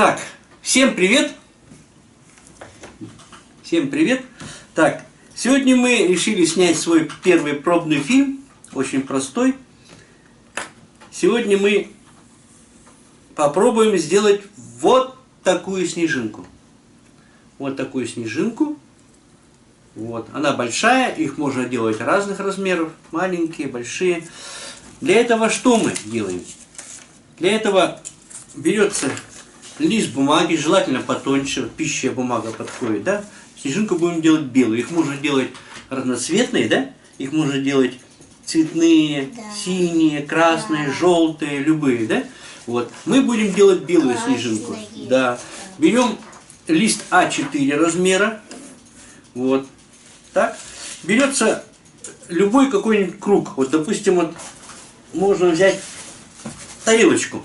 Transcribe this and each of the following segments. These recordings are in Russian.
Так, всем привет! Всем привет! Так, сегодня мы решили снять свой первый пробный фильм, очень простой. Сегодня мы попробуем сделать вот такую снежинку. Вот такую снежинку. Вот, она большая, их можно делать разных размеров, маленькие, большие. Для этого что мы делаем? Для этого берется лист бумаги, желательно потоньше, пищая бумага подходит, да? Снежинку будем делать белую. Их можно делать разноцветные, да? Их можно делать цветные, да, синие, красные, да, желтые, любые, да? Вот. Мы будем делать белую снежинку. Да. Берем лист А4 размера. Вот. Так. Берется любой какой-нибудь круг. Вот, допустим, вот можно взять тарелочку,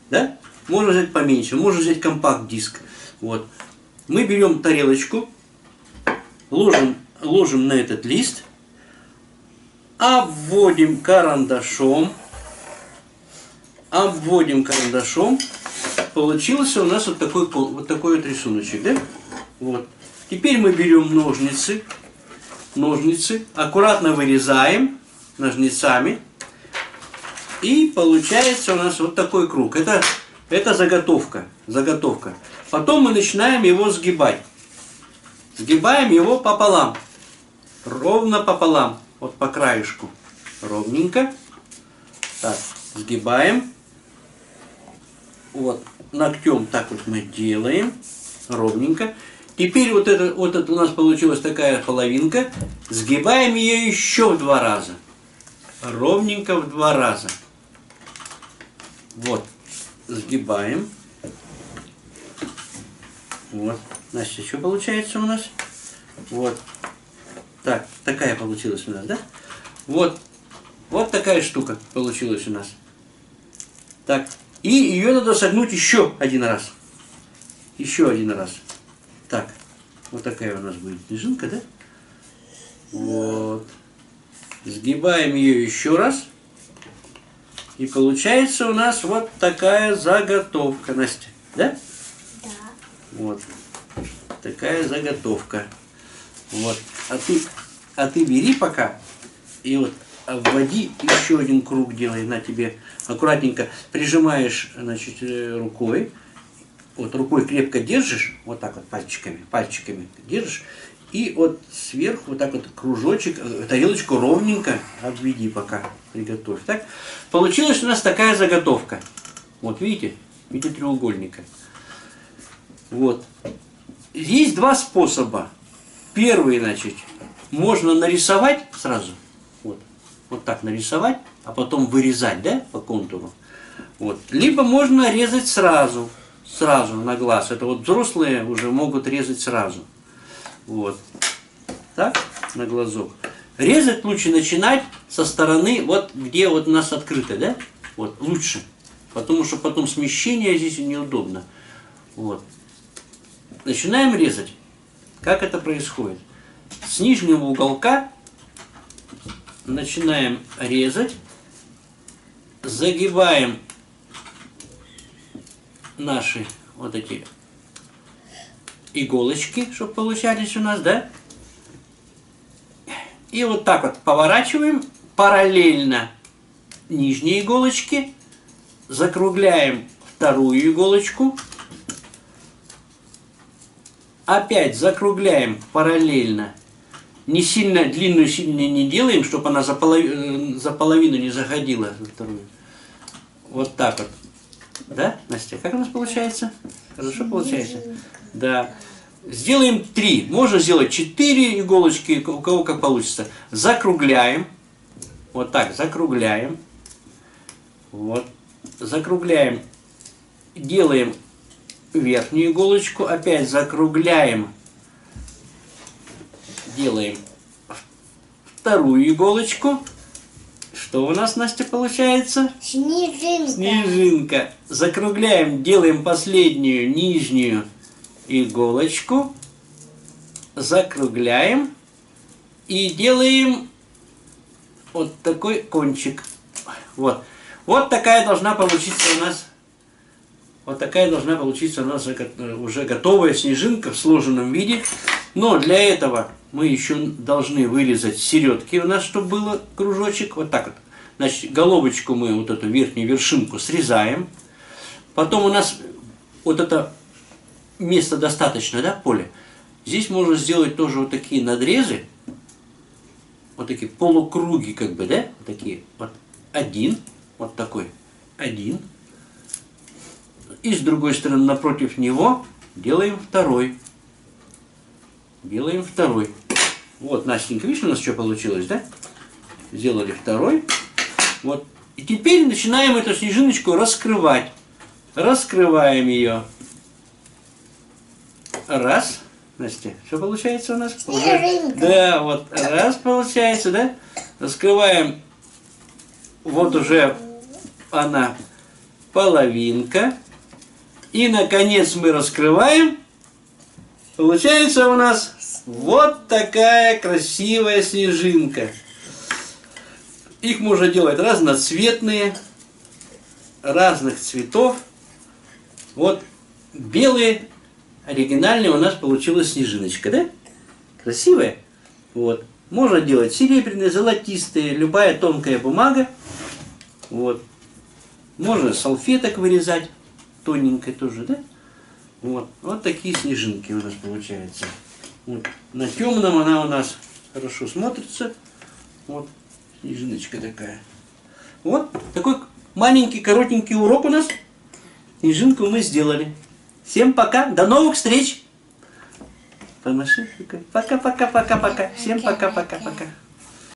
да? Можно взять поменьше, можно взять компакт-диск. Вот. Мы берем тарелочку, ложим на этот лист, обводим карандашом. Получился у нас вот такой вот рисуночек, да? Вот. Теперь мы берем ножницы, аккуратно вырезаем ножницами. И получается у нас вот такой круг. Это заготовка. Потом мы начинаем его сгибать. Сгибаем его пополам. Ровно пополам. Вот по краешку. Ровненько. Так, сгибаем. Вот, ногтем так вот мы делаем. Ровненько. Теперь вот это у нас получилась такая половинка. Сгибаем ее еще в 2 раза. Ровненько в 2 раза. Вот. Сгибаем. Вот. Значит, что получается у нас? Вот. Так, такая получилась у нас, да? Вот. Вот такая штука получилась у нас. Так. И ее надо согнуть еще один раз. Еще один раз. Так. Вот такая у нас будет снежинка, да? Вот. Сгибаем ее еще раз. И получается у нас вот такая заготовка, Настя. Да? Да. Вот. Такая заготовка. Вот. А ты бери пока и вот обводи, еще один круг делай. На тебе аккуратненько прижимаешь, значит, рукой. Вот рукой крепко держишь, вот так вот пальчиками держишь. И вот сверху вот так вот кружочек, тарелочку ровненько обведи пока, приготовь. Так? Получилась у нас такая заготовка. Вот видите, в виде треугольника. Вот. Есть 2 способа. Первый, значит, можно нарисовать сразу. Вот так нарисовать, а потом вырезать, да, по контуру. Вот. Либо можно резать сразу на глаз. Это вот взрослые уже могут резать сразу. Вот. Так, на глазок. Резать лучше начинать со стороны, вот где вот у нас открыто, да? Вот, лучше. Потому что потом смещение здесь неудобно. Вот. Начинаем резать. Как это происходит? С нижнего уголка начинаем резать. Загибаем наши вот эти иголочки, чтобы получались у нас, да? И вот так вот поворачиваем параллельно нижние иголочки, закругляем вторую иголочку, опять закругляем параллельно, не сильно длинную не делаем, чтобы она за половину не заходила за вторую. Вот так вот. Да, Настя? Как у нас получается? Хорошо получается? Да. Сделаем 3. Можно сделать 4 иголочки, у кого как получится. Закругляем. Вот так, закругляем. Вот. Закругляем. Делаем верхнюю иголочку. Опять закругляем. Делаем вторую иголочку. Что у нас, Настя, получается? Снежинка. Снежинка. Закругляем, делаем последнюю нижнюю иголочку. Закругляем. И делаем вот такой кончик. Вот. Вот такая должна получиться у нас Вот такая должна получиться у нас уже готовая снежинка в сложенном виде. Но для этого мы еще должны вырезать середки у нас, чтобы было кружочек. Вот так вот. Значит, головочку мы, вот эту верхнюю вершинку, срезаем. Потом у нас вот это место достаточно, да, поле. Здесь можно сделать тоже вот такие надрезы. Вот такие полукруги, как бы, да? Вот такие. Вот один. Вот такой. Один. И с другой стороны, напротив него делаем второй. Делаем второй. Вот, Настенька, видишь, у нас что получилось, да? Сделали второй. Вот. И теперь начинаем эту снежиночку раскрывать. Раскрываем ее. Раз. Настя, что получается у нас? Снежинка. Да, вот раз получается, да? Раскрываем. Вот уже она половинка. И, наконец, мы раскрываем. Получается у нас вот такая красивая снежинка. Их можно делать разноцветные, разных цветов. Вот белые, оригинальные у нас получилась снежиночка, да? Красивая. Вот. Можно делать серебряные, золотистые, любая тонкая бумага. Вот. Можно салфеток вырезать. Тоненькой тоже, да? Вот. Вот такие снежинки у нас получаются. Вот. На темном она у нас хорошо смотрится. Вот. Снежиночка такая. Вот. Такой маленький, коротенький урок у нас. Снежинку мы сделали. Всем пока. До новых встреч. Помаши. Пока-пока-пока-пока. Всем пока-пока-пока.